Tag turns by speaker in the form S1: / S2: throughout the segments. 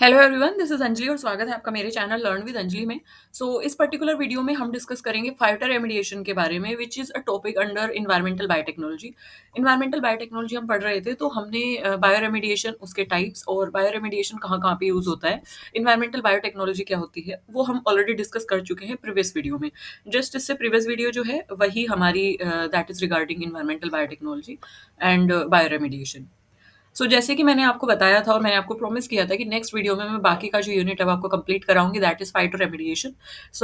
S1: Hello everyone, this is Anjali और स्वागत है आपका मेरे चैनल लर्न विद अंजलि में। इस पर्टिकुलर वीडियो में हम डिस्कस करेंगे फाइटर रेमिडिएशन के बारे में, which is a topic under environmental biotechnology. Environmental biotechnology हम पढ़ रहे थे, तो हमने बायो रेमिडिएशन, उसके टाइप्स और बायो रेमिडिएशन कहाँ कहाँ पे यूज़ होता है, इन्वायरमेंटल बायोटेक्नोलॉजी क्या होती है, वो हम ऑलरेडी डिस्कस कर चुके हैं प्रीवियस वीडियो में। जस्ट इससे प्रीवियस वीडियो जो है वही हमारी that is regarding environmental biotechnology and bio remediation. जैसे कि मैंने आपको बताया था और मैंने आपको प्रॉमिस किया था कि नेक्स्ट वीडियो में मैं बाकी का जो यूनिट है वो आपको कंप्लीट कराऊंगी, that is phytoremediation.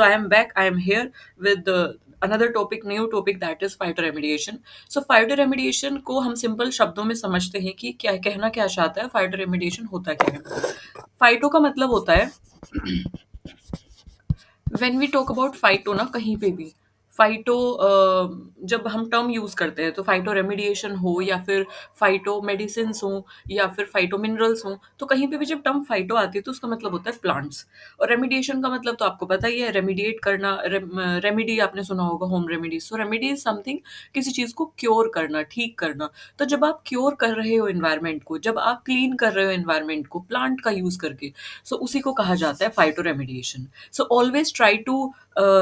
S1: I am back, I am here with another topic, new topic, that is phytoremediation. Phytoremediation को हम सिंपल शब्दों में समझते हैं कि क्या कहना क्या चाहता है, फाइटो रेमिडिएशन होता क्या है। फाइटो का मतलब होता है, when we talk about phyto ना, कहीं पे भी फाइटो जब हम टर्म यूज करते हैं तो फाइटो रेमिडिएशन हो या फिर फाइटो मेडिसिन हो या फिर फाइटो मिनरल्स हो, तो कहीं पे भी जब टर्म फाइटो आती है तो उसका मतलब होता है प्लांट्स। और रेमिडिएशन का मतलब तो आपको पता ही है, रेमिडिएट करना। रेमिडी आपने सुना होगा, home remedies. Remedy is something, किसी चीज को क्योर करना, ठीक करना। तो जब आप क्योर कर रहे हो एनवायरनमेंट को, जब आप क्लीन कर रहे हो एनवायरनमेंट को प्लांट का यूज करके, उसी को कहा जाता है phyto remediation. Always try to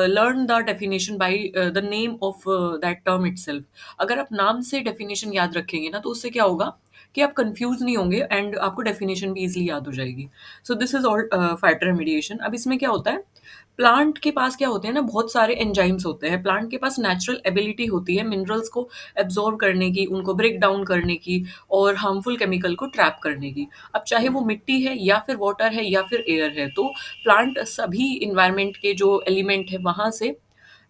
S1: learn the definition by the name of that term itself. अगर आप नाम से डेफिनेशन याद रखेंगे ना, तो उससे क्या होगा कि आप कंफ्यूज नहीं होंगे एंड आपको डेफिनेशन भी इजीली याद हो जाएगी। This is all fighter remediation. अब इसमें क्या होता है, प्लांट के पास क्या होते हैं ना, बहुत सारे एंजाइम्स होते हैं। प्लांट के पास नेचुरल एबिलिटी होती है मिनरल्स को एब्जॉर्ब करने की, उनको ब्रेक डाउन करने की और हार्मफुल केमिकल को ट्रैप करने की। अब चाहे वो मिट्टी है या फिर वाटर है या फिर एयर है, तो प्लांट सभी इन्वायरमेंट के जो एलिमेंट है वहां से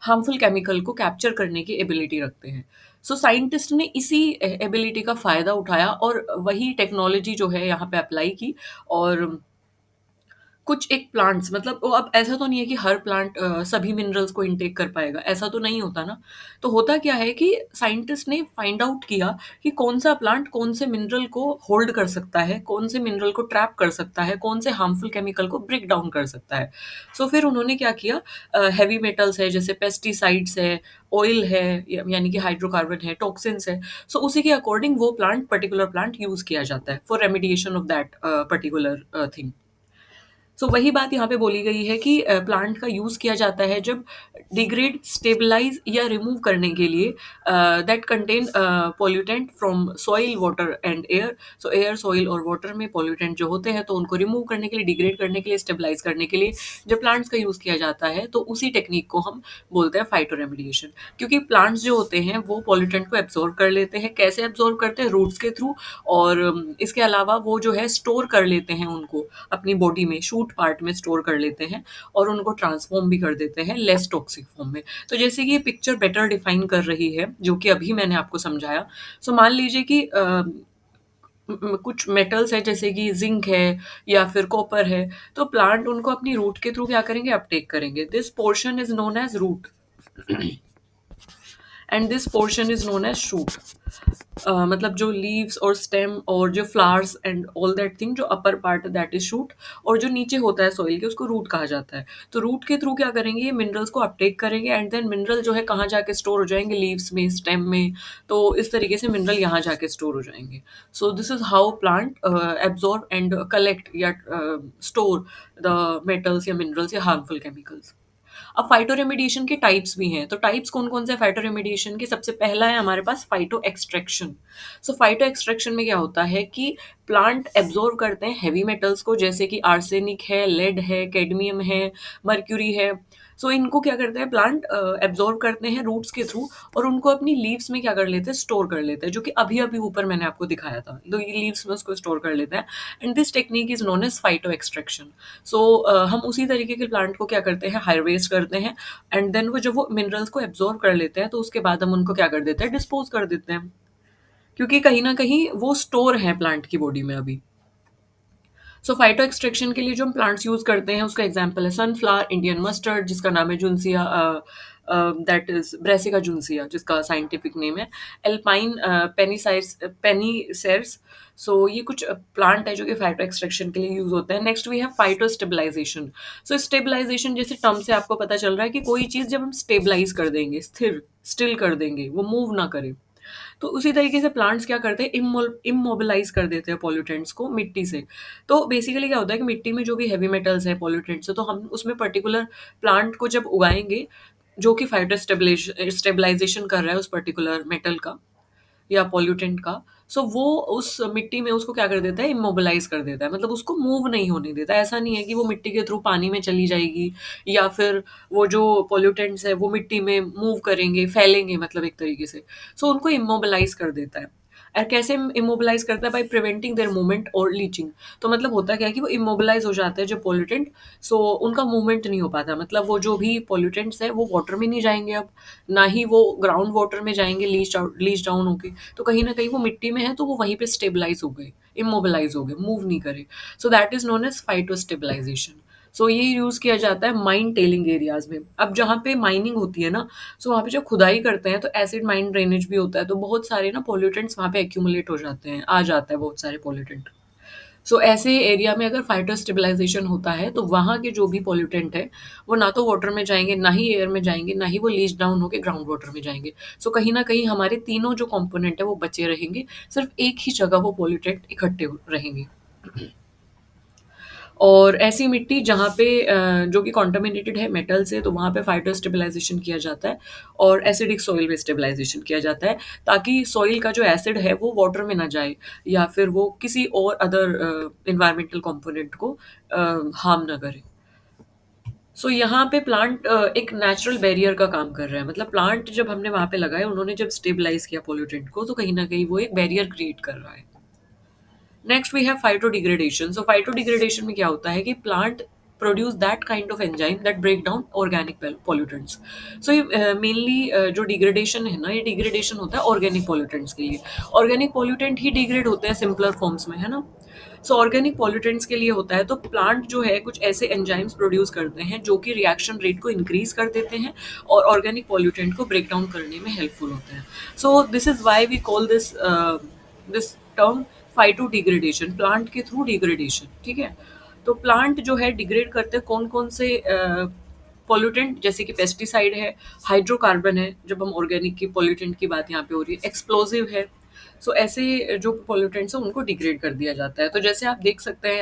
S1: हार्मफुल केमिकल को कैप्चर करने की एबिलिटी रखते हैं। साइंटिस्ट ने इसी एबिलिटी का फायदा उठाया और वही टेक्नोलॉजी जो है यहाँ पे अप्लाई की। और कुछ एक प्लांट्स, मतलब वो, अब ऐसा तो नहीं है कि हर प्लांट सभी मिनरल्स को इनटेक कर पाएगा, ऐसा तो नहीं होता ना। तो होता क्या है कि साइंटिस्ट ने फाइंड आउट किया कि कौन सा प्लांट कौन से मिनरल को होल्ड कर सकता है, कौन से मिनरल को ट्रैप कर सकता है, कौन से हार्मफुल केमिकल को ब्रेक डाउन कर सकता है। फिर उन्होंने क्या किया, हैवी मेटल्स है जैसे पेस्टिसाइड्स है, ऑयल है, यानी कि हाइड्रोकार्बन है, टॉक्सिन्स है, उसी के अकॉर्डिंग वो प्लांट, पर्टिकुलर प्लांट यूज किया जाता है for remediation of that particular thing. वही बात यहाँ पे बोली गई है कि प्लांट का यूज किया जाता है जब डिग्रेड, स्टेबलाइज या रिमूव करने के लिए that contain pollutant from soil, water and air. Air, soil और वाटर में पॉल्यूटेंट जो होते हैं, तो उनको रिमूव करने के लिए, डिग्रेड करने के लिए, स्टेबलाइज करने के लिए जब प्लांट्स का यूज किया जाता है, तो उसी टेक्निक को हम बोलते हैं फाइटो रेमिडिएशन। क्योंकि प्लांट्स जो होते हैं वो पॉल्यूटेंट को एब्जॉर्ब कर लेते हैं। कैसे एब्जॉर्ब करते हैं? रूट्स के थ्रू। और इसके अलावा वो जो है स्टोर कर लेते हैं उनको अपनी बॉडी में, शूट पार्ट में स्टोर कर लेते हैं और उनको ट्रांसफॉर्म भी कर देते हैं लेस टॉक्सिक फॉर्म में। जैसे कि ये पिक्चर बेटर डिफाइन कर रही है जो कि अभी मैंने आपको समझाया। मान लीजिए कि कुछ मेटल्स है जैसे कि जिंक है या फिर कॉपर है, तो प्लांट उनको अपनी रूट के थ्रू क्या करेंगे, अपटेक करेंगे। This portion is known as root and this portion is known as shoot. मतलब जो लीव्स और स्टेम और जो flowers and all that thing, जो upper part that is shoot, और जो नीचे होता है सॉइल के, उसको रूट कहा जाता है। रूट के थ्रू क्या करेंगे, ये मिनरल्स को अपटेक करेंगे एंड देन मिनरल जो है कहाँ जाके स्टोर हो जाएंगे, लीव्स में, स्टेम में। इस तरीके से मिनरल यहाँ जाके स्टोर हो जाएंगे। This is how plant absorb and collect या स्टोर द मेटल्स या मिनरल्स या हार्मफुल केमिकल्स। अब फाइटो रेमिडिएशन के टाइप्स भी हैं। टाइप्स कौन कौन से फाइटो रेमिडिएशन के? सबसे पहला है हमारे पास फाइटो एक्सट्रैक्शन। फाइटो एक्सट्रैक्शन में क्या होता है कि प्लांट एब्जॉर्ब करते हैं हैवी मेटल्स को, जैसे कि आर्सेनिक है, लेड है, कैडमियम है, मर्क्यूरी है। इनको क्या करते हैं, प्लांट एब्जॉर्ब करते हैं रूट्स के थ्रू और उनको अपनी लीव्स में क्या कर लेते हैं, स्टोर कर लेते हैं, जो कि अभी अभी ऊपर मैंने आपको दिखाया था। तो ये लीव्स में उसको स्टोर कर लेते हैं and this technique is known as phyto extraction. हम उसी तरीके के प्लांट को क्या करते हैं, हार्वेस्ट करते हैं एंड देन वो जब वो मिनरल्स को एब्जॉर्ब कर लेते हैं, तो उसके बाद हम उनको क्या कर देते हैं, डिस्पोज कर देते हैं, क्योंकि कहीं ना कहीं वो स्टोर है प्लांट की बॉडी में अभी। फाइटो एक्सट्रैक्शन के लिए जो हम प्लांट्स यूज करते हैं उसका एग्जांपल है सनफ्लावर, इंडियन मस्टर्ड जिसका नाम है जुनसिया, दैट इज ब्रेसिका जुनसिया जिसका साइंटिफिक नेम है, एल्पाइन पेनीसेर्स। ये कुछ प्लांट है जो कि फाइटो एक्सट्रैक्शन के लिए यूज होते हैं। नेक्स्ट वी है फाइटो स्टेबलाइजेशन। स्टेबलाइजेशन जैसे टर्म से आपको पता चल रहा है कि कोई चीज जब हम स्टेबलाइज कर देंगे, स्थिर, स्टिल कर देंगे, वो मूव ना करे, तो उसी तरीके से प्लांट्स क्या करते हैं, इमोबिलाइज़ कर देते हैं पॉल्यूटेंट्स को मिट्टी से। तो बेसिकली क्या होता है कि मिट्टी में जो भी हेवी मेटल्स हैं, पॉल्यूटेंट्स हैं, तो हम उसमें पर्टिकुलर प्लांट को जब उगाएँगे, जो कि फाइटर स्टेबलाइज़ेशन कर रहा है उस पर्टिकुलर मेटल का या पॉल्यूटेंट का, सो वो उस मिट्टी में उसको क्या कर देता है, इमोबिलाइज़ कर देता है। मतलब उसको मूव नहीं होने देता है। ऐसा नहीं है कि वो मिट्टी के थ्रू पानी में चली जाएगी या फिर वो जो पॉल्यूटेंट्स हैं वो मिट्टी में मूव करेंगे, फैलेंगे मतलब एक तरीके से। सो उनको इमोबिलाइज़ कर देता है। कैसे इमोबिलाइज़ करता है? बाय प्रिवेंटिंग देयर मूवमेंट और लीचिंग। तो मतलब होता क्या है कि वो इमोबिलाइज़ हो जाते हैं जो पॉल्यूटेंट, सो उनका मूवमेंट नहीं हो पाता। मतलब वो जो भी पॉल्यूटेंट्स हैं वो वाटर में नहीं जाएँगे अब, ना ही वो ग्राउंड वाटर में जाएँगे लीच डाउन होके। तो कहीं न कहीं वो मिट्टी में है तो वो वहीं पे स्टेबलाइज़ हो गए, इमोबिलाइज़ हो गए, मूव नहीं करे। So that is known as phytostabilization. So ये यूज़ किया जाता है माइन टेलिंग एरियाज़ में। अब जहाँ पे माइनिंग होती है ना, सो वहाँ पे जब खुदाई करते हैं तो एसिड माइन ड्रेनेज भी होता है, तो बहुत सारे ना पॉल्यूटेंट्स वहाँ पे एक्यूमुलेट हो जाते हैं, आ जाता है बहुत सारे पॉल्यूटेंट। सो ऐसे एरिया में अगर फाइटोस्टेबलाइजेशन होता है तो वहाँ के जो भी पॉल्यूटेंट है वो ना तो वाटर में जाएँगे, ना ही एयर में जाएँगे, ना ही वो लीच डाउन होके ग्राउंड वाटर में जाएँगे। सो कहीं न कहीं हमारे तीनों जो कंपोनेंट है वो बचे रहेंगे, सिर्फ़ एक ही जगह वो पॉल्यूटेंट इकट्ठे हो रहेंगे। और ऐसी मिट्टी जहाँ पे जो कि कॉन्टामिनेटेड है मेटल से, तो वहाँ पे फाइटर स्टेबलाइज़ेशन किया जाता है और एसिडिक सॉइल में स्टेबलाइज़ेशन किया जाता है, ताकि सॉइल का जो एसिड है वो वाटर में ना जाए या फिर वो किसी और अदर एनवायरमेंटल कंपोनेंट को हार्म ना करे। सो यहाँ पे प्लांट एक नेचुरल बैरियर का काम कर रहा है। मतलब प्लांट जब हमने वहाँ पे लगाए, उन्होंने जब स्टेबलाइज़ किया पॉल्यूटेंट को, तो कहीं न कहीं वो एक बैरियर क्रिएट कर रहा है। Next we have phytodegradation. So phytodegradation में क्या होता है कि plant produce that kind of enzyme that break down organic pollutants. So ये मेनली जो डिग्रेडेशन है ना, ये डिग्रेडेशन होता है ऑर्गेनिक पॉल्यूटेंट्स के लिए। ऑर्गेनिक पॉल्यूटेंट ही डिग्रेड होते हैं सिंपलर फॉर्म्स में, है ना। सो ऑर्गेनिक पॉल्यूटेंट्स के लिए होता है, तो प्लांट जो है कुछ ऐसे एंजाइम्स प्रोड्यूस करते हैं जो कि रिएक्शन रेट को इंक्रीज कर देते हैं और ऑर्गेनिक पॉल्यूटेंट को ब्रेक डाउन करने में हेल्पफुल होते हैं। So this is why we call this term phyto degradation, plant के थ्रू डिग्रेडेशन, ठीक है। तो प्लांट जो है डिग्रेड करते हैं कौन कौन से पॉल्यूटेंट, जैसे कि पेस्टिसाइड है, हाइड्रोकार्बन है, जब हम ऑर्गेनिक की पॉल्यूटेंट की बात यहाँ पे हो रही है, एक्सप्लोजिव है। सो ऐसे जो पॉल्यूटेंट्स हैं उनको डिग्रेड कर दिया जाता है। तो जैसे आप देख सकते हैं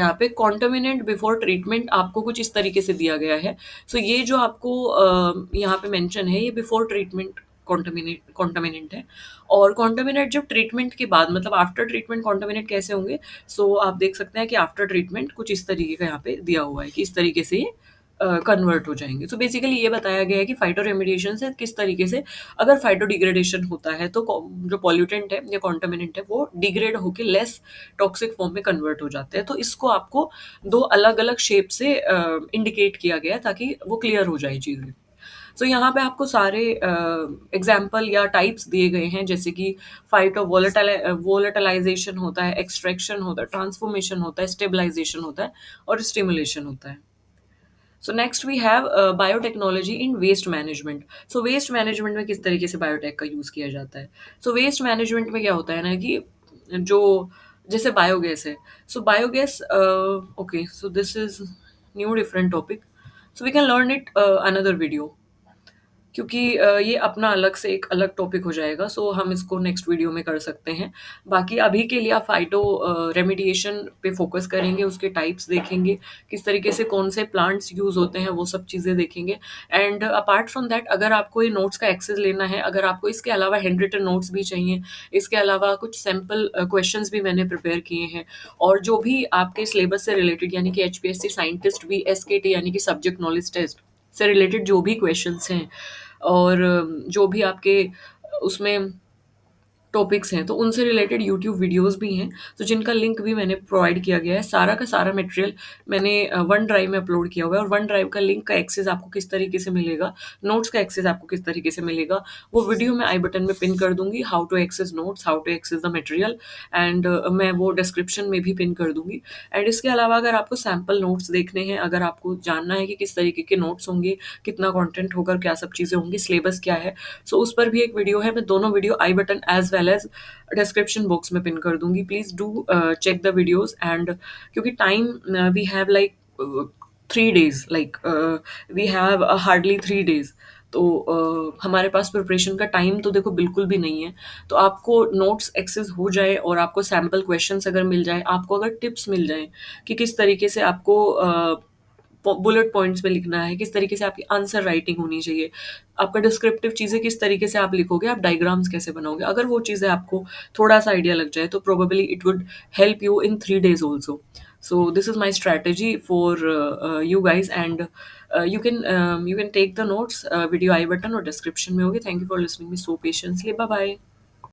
S1: यहाँ पे कॉन्टामिनेंट बिफोर ट्रीटमेंट आपको कुछ इस तरीके से दिया गया है। सो ये जो आपको यहाँ पे मेंशन है, ये बिफोर ट्रीटमेंट कॉन्टामिनेंट है। और कॉन्टामिनेंट जब ट्रीटमेंट के बाद, मतलब आफ्टर ट्रीटमेंट कॉन्टामिनेंट कैसे होंगे। सो आप देख सकते हैं कि आफ्टर ट्रीटमेंट कुछ इस तरीके का यहाँ पे दिया हुआ है कि इस तरीके से ये कन्वर्ट हो जाएंगे। तो बेसिकली ये बताया गया है कि फाइटो रेमिडिएशन से किस तरीके से, अगर फाइटो डिग्रेडेशन होता है तो जो पॉल्यूटेंट है या कॉन्टामिनेंट है वो डिग्रेड होके लेस टॉक्सिक फॉर्म में कन्वर्ट हो जाते हैं। तो इसको आपको दो अलग अलग शेप से इंडिकेट किया गया है ताकि वो क्लियर हो जाए चीज़ें। सो यहाँ पे आपको सारे एग्जाम्पल या टाइप्स दिए गए हैं, जैसे कि फाइटो वोलेटलाइजेशन होता है, एक्सट्रैक्शन होता है, ट्रांसफॉर्मेशन होता है, स्टेबलाइजेशन होता है और स्टिमुलेशन होता है। So next we have biotechnology in waste management. So waste management में किस तरीके से बायोटेक का यूज़ किया जाता है। सो वेस्ट मैनेजमेंट में क्या होता है ना कि जो जैसे बायोगैस है। So biogas, okay, so this is new different topic, so we can learn it another video, क्योंकि ये अपना अलग से एक अलग टॉपिक हो जाएगा। सो हम इसको नेक्स्ट वीडियो में कर सकते हैं। बाकी अभी के लिए आप फाइटो रेमिडिएशन पे फोकस करेंगे, उसके टाइप्स देखेंगे, किस तरीके से कौन से प्लांट्स यूज़ होते हैं, वो सब चीज़ें देखेंगे। एंड अपार्ट फ्रॉम दैट, अगर आपको ये नोट्स का एक्सेस लेना है, अगर आपको इसके अलावा हैंड रिटन नोट्स भी चाहिए, इसके अलावा कुछ सैम्पल क्वेश्चंस भी मैंने प्रिपेयर किए हैं, और जो भी आपके सिलेबस से रिलेटेड, यानी कि एचपीएससी साइंटिस्ट भी एसकेटी यानी कि सब्जेक्ट नॉलेज टेस्ट से रिलेटेड जो भी क्वेश्चंस हैं, और जो भी आपके उसमें टॉपिक्स हैं, तो उनसे रिलेटेड यूट्यूब वीडियोज़ भी हैं, तो जिनका लिंक भी मैंने प्रोवाइड किया गया है। सारा का सारा मटेरियल मैंने वन ड्राइव में अपलोड किया हुआ है, और वन ड्राइव का लिंक का एक्सेस आपको किस तरीके से मिलेगा, नोट्स का एक्सेस आपको किस तरीके से मिलेगा, वो वीडियो मैं आई बटन में पिन कर दूँगी। How to access notes, how to access the material, and मैं वो डिस्क्रिप्शन में भी पिन कर दूँगी। एंड इसके अलावा अगर आपको सैम्पल नोट्स देखने हैं, अगर आपको जानना है कि किस तरीके के नोट्स होंगे, कितना कंटेंट होगा, क्या सब चीज़ें होंगी, सिलेबस क्या है, सो उस पर भी एक वीडियो है। मैं दोनों video I button as well as description box में पिन कर दूँगी। Please do check the videos. And क्योंकि time we have like 3 days, like we have hardly 3 days, तो हमारे पास प्रिपरेशन का टाइम तो देखो बिल्कुल भी नहीं है। तो आपको नोट्स एक्सेस हो जाए और आपको सैंपल क्वेश्चंस अगर मिल जाएँ, आपको अगर टिप्स मिल जाएँ कि किस तरीके से आपको बुलेट पॉइंट्स में लिखना है, किस तरीके से आपकी आंसर राइटिंग होनी चाहिए, आपका डिस्क्रिप्टिव चीज़ें किस तरीके से आप लिखोगे, आप डायग्राम्स कैसे बनाओगे। अगर वो चीज़ें आपको थोड़ा-सा आइडिया लग जाए तो probably it would help you in 3 days also. So this is my strategy for you guys, and you can take the notes, video I button और description में होगी. Thank you for listening me so patiently. Bye bye.